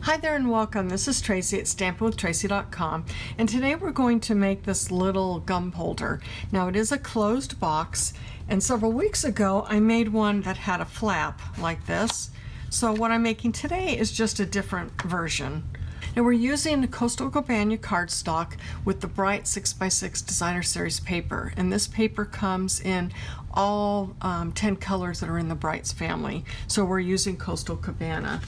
Hi there and welcome. This is Tracy at stampinwithtracy.com, and today we're going to make this little gum holder. Now it is a closed box, and several weeks ago I made one that had a flap like this. So what I'm making today is just a different version. Now we're using Coastal Cabana cardstock with the bright 6x6 Designer Series paper, and this paper comes in all 10 colors that are in the Brights family. So we're using Coastal Cabana.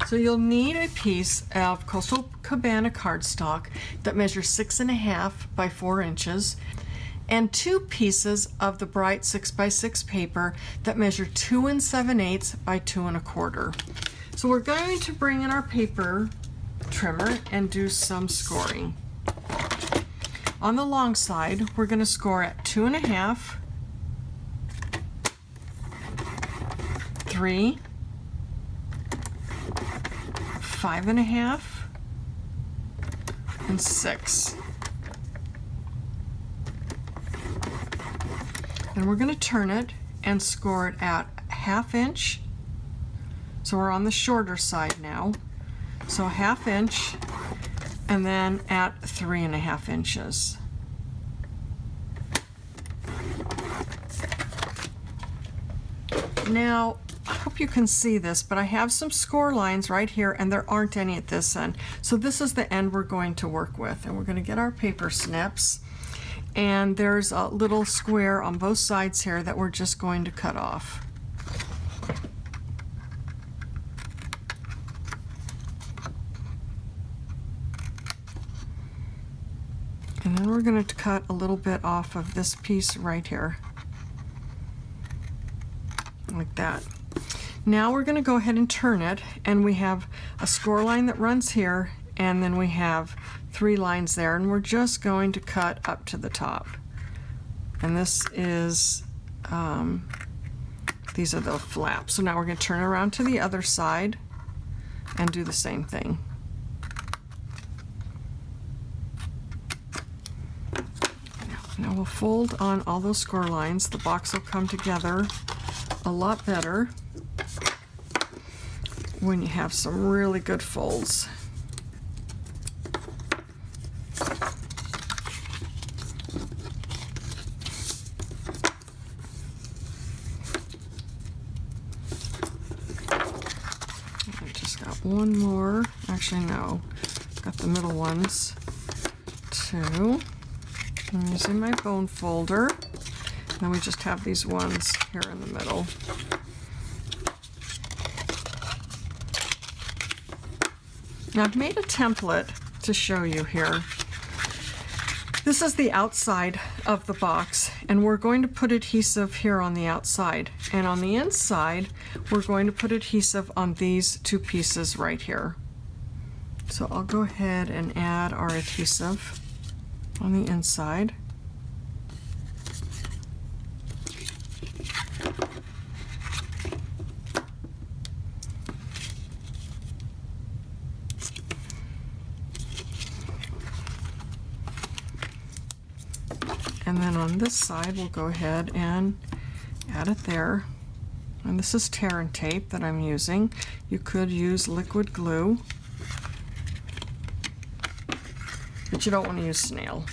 So you'll need a piece of Coastal Cabana cardstock that measures 6.5 by 4 inches and 2 pieces of the bright 6x6 paper that measure 2 7/8 by 2 1/4. So we're going to bring in our paper trimmer and do some scoring. On the long side, we're going to score at 2.5, 3, 5.5, and 6. And we're going to turn it and score it at 1/2 inch. So we're on the shorter side now. So 1/2 inch, and then at 3.5 inches. Now, I hope you can see this, but I have some score lines right here, and there aren't any at this end. So this is the end we're going to work with, and we're going to get our paper snips, and there's a little square on both sides here that we're just going to cut off. And then we're going to cut a little bit off of this piece right here, like that. Now we're going to go ahead and turn it, and we have a score line that runs here, and then we have 3 lines there, and we're just going to cut up to the top. And this is, these are the flaps. So now we're going to turn around to the other side and do the same thing. Now we'll fold on all those score lines. The box will come together a lot better when you have some really good folds. I just got one more. Actually, no. Got the middle ones too. I'm using my bone folder. Then we just have these ones here in the middle. Now I've made a template to show you here. This is the outside of the box, and we're going to put adhesive here on the outside. And on the inside, we're going to put adhesive on these 2 pieces right here. So I'll go ahead and add our adhesive on the inside. And then on this side, we'll go ahead and add it there. And this is tear and tape that I'm using. You could use liquid glue, but you don't want to use snail.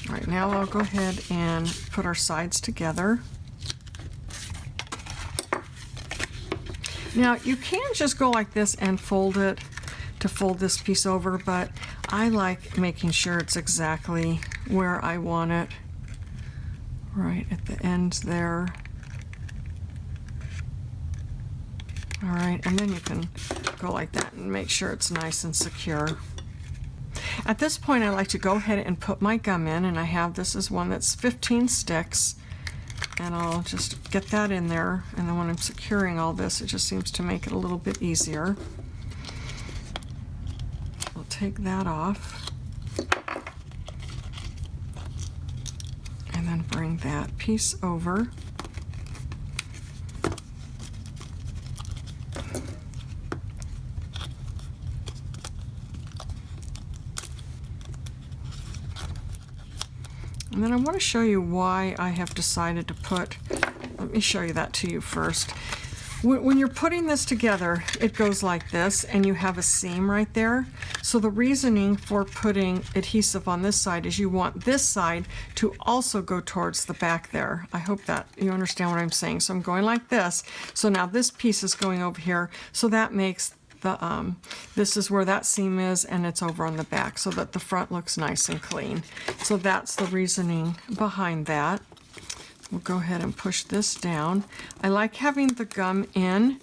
All right, now I'll go ahead and put our sides together. Now you can just go like this and fold it to fold this piece over, but I like making sure it's exactly where I want it, right at the end there. All right, and then you can go like that and make sure it's nice and secure. At this point, I like to go ahead and put my gum in, and I have, this is one that's 15 sticks, and I'll just get that in there, and then when I'm securing all this, it just seems to make it a little bit easier. I'll take that off, and then bring that piece over. And then I want to show you why I have decided to put, let me show you that to you first. When you're putting this together, it goes like this, and you have a seam right there. So the reasoning for putting adhesive on this side is you want this side to also go towards the back there. I hope that you understand what I'm saying. So I'm going like this. So now this piece is going over here. So that makes the, this is where that seam is, and it's over on the back so that the front looks nice and clean. So that's the reasoning behind that. We'll go ahead and push this down. I like having the gum in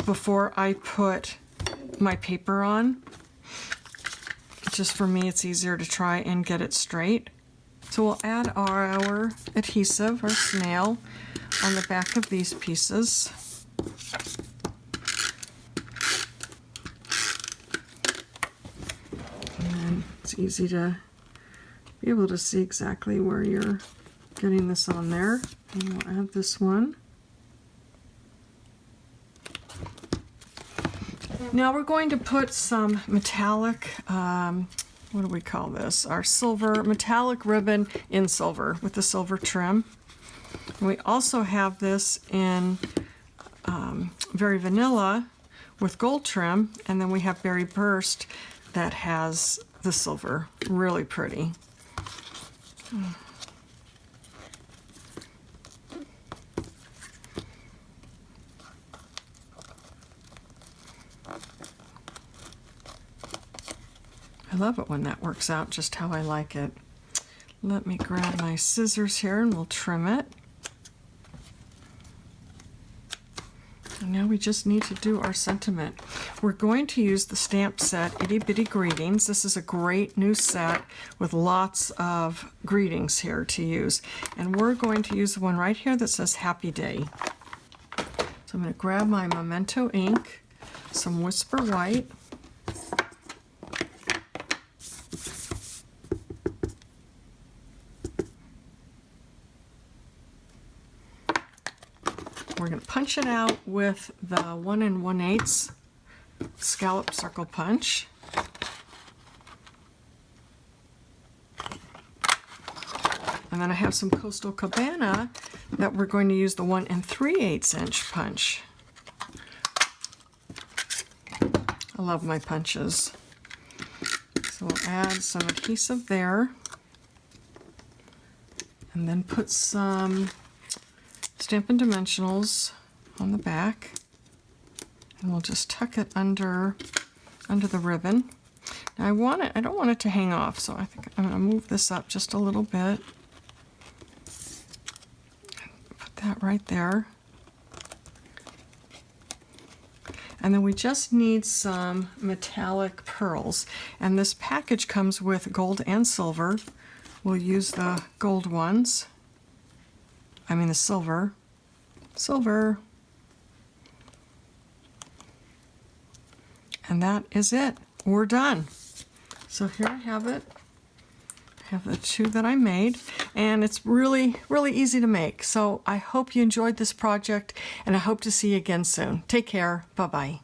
before I put my paper on. Just for me, it's easier to try and get it straight. So we'll add our adhesive, our snail, on the back of these pieces. And then it's easy to be able to see exactly where you're getting this on there. And we'll add this one. Now we're going to put some metallic, what do we call this? Our silver, metallic ribbon in silver with the silver trim. And we also have this in Very Vanilla with gold trim, and then we have Berry Burst that has the silver. Really pretty. I love it when that works out just how I like it. Let me grab my scissors here and we'll trim it. And now we just need to do our sentiment. We're going to use the stamp set Itty Bitty Greetings. This is a great new set with lots of greetings here to use. And we're going to use the one right here that says Happy Day. So I'm going to grab my Memento ink, some Whisper White, we're going to punch it out with the 1 1/8 scallop circle punch. And then I have some Coastal Cabana that we're going to use the 1 3/8 inch punch. I love my punches. So we'll add some adhesive there. And then put some Stampin' Dimensionals on the back, and we'll just tuck it under the ribbon. Now I don't want it to hang off, so I think I'm going to move this up just a little bit. Put that right there. And then we just need some metallic pearls, and this package comes with gold and silver. We'll use the gold ones. I mean the silver. Silver. And that is it. We're done. So here I have it. I have the 2 that I made, and it's really, really easy to make. So I hope you enjoyed this project, and I hope to see you again soon. Take care. Bye-bye.